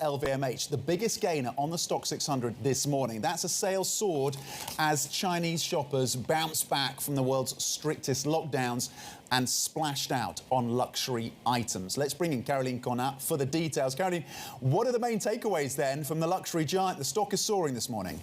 LVMH, the biggest gainer on the Stock 600 this morning. That's a sales soared as Chinese shoppers bounced back from the world's strictest lockdowns and splashed out on luxury items. Let's bring in Connan for the details. Caroline, what are the main takeaways then from the luxury giant? The stock is soaring this morning.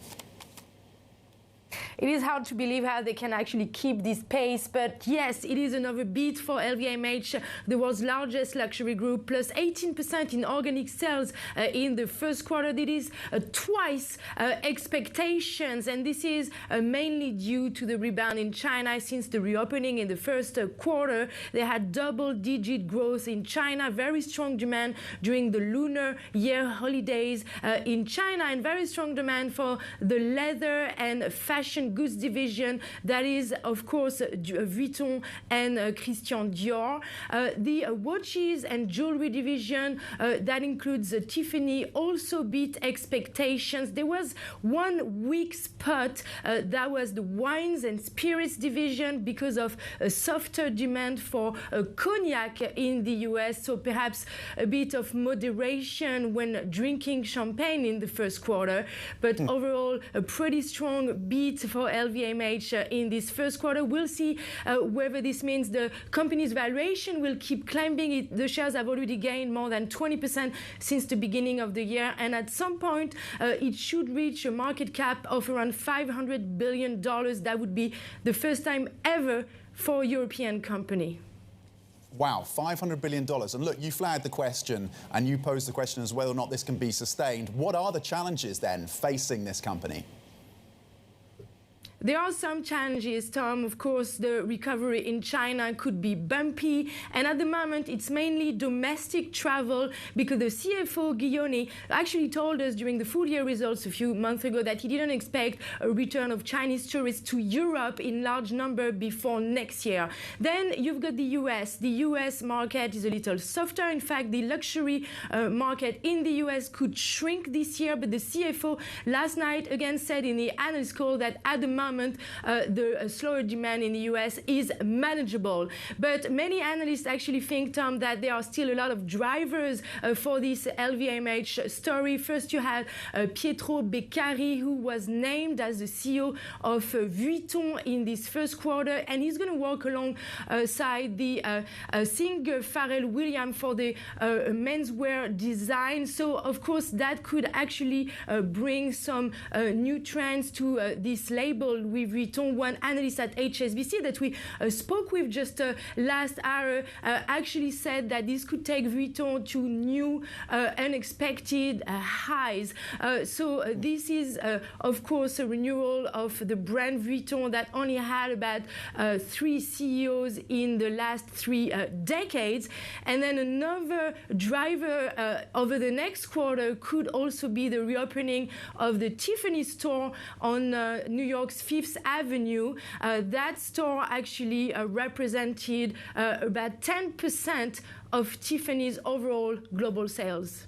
It is hard to believe how they can actually keep this pace, but yes, it is another beat for LVMH, the world's largest luxury group, plus 18% in organic sales in the first quarter. That is twice expectations, and this is mainly due to the rebound in China since the reopening in the first quarter. They had double-digit growth in China, very strong demand during the Lunar Year holidays in China, and very strong demand for the leather and fashion goods division, that is of course Vuitton and Christian Dior. The watches and jewelry division, that includes Tiffany, also beat expectations. There was one weak spot, that was the wines and spirits division because of a softer demand for cognac in the US, so perhaps a bit of moderation when drinking champagne in the first quarter, but overall a pretty strong beat for LVMH in this first quarter. We'll see whether this means the company's valuation will keep climbing. The shares have already gained more than 20% since the beginning of the year, and at some point it should reach a market cap of around $500 billion. That would be the first time ever for a European company. Wow, $500 billion. And look, you flagged the question and you posed the question as whether or not this can be sustained. What are the challenges then facing this company? There are some challenges, Tom. Of course, the recovery in China could be bumpy, and at the moment it's mainly domestic travel, because the CFO, Guillaume, actually told us during the full-year results a few months ago that he didn't expect a return of Chinese tourists to Europe in large number before next year. Then you've got the US. The US market is a little softer. In fact, the luxury market in the US could shrink this year, but the CFO last night again said in the analyst call that at the moment the slower demand in the US is manageable. But many analysts actually think, Tom, that there are still a lot of drivers for this LVMH story. First, you had Pietro Beccari, who was named as the CEO of Vuitton in this first quarter, and he's going to work alongside the singer Pharrell Williams for the menswear design. So, of course, that could actually bring some new trends to this label with Vuitton. One analyst at HSBC that we spoke with just last hour actually said that this could take Vuitton to new unexpected highs. So this is of course a renewal of the brand Vuitton that only had about 3 CEOs in the last 3 decades. And then another driver over the next quarter could also be the reopening of the Tiffany store on New York's Fifth Avenue. That store actually represented about 10% of Tiffany's overall global sales.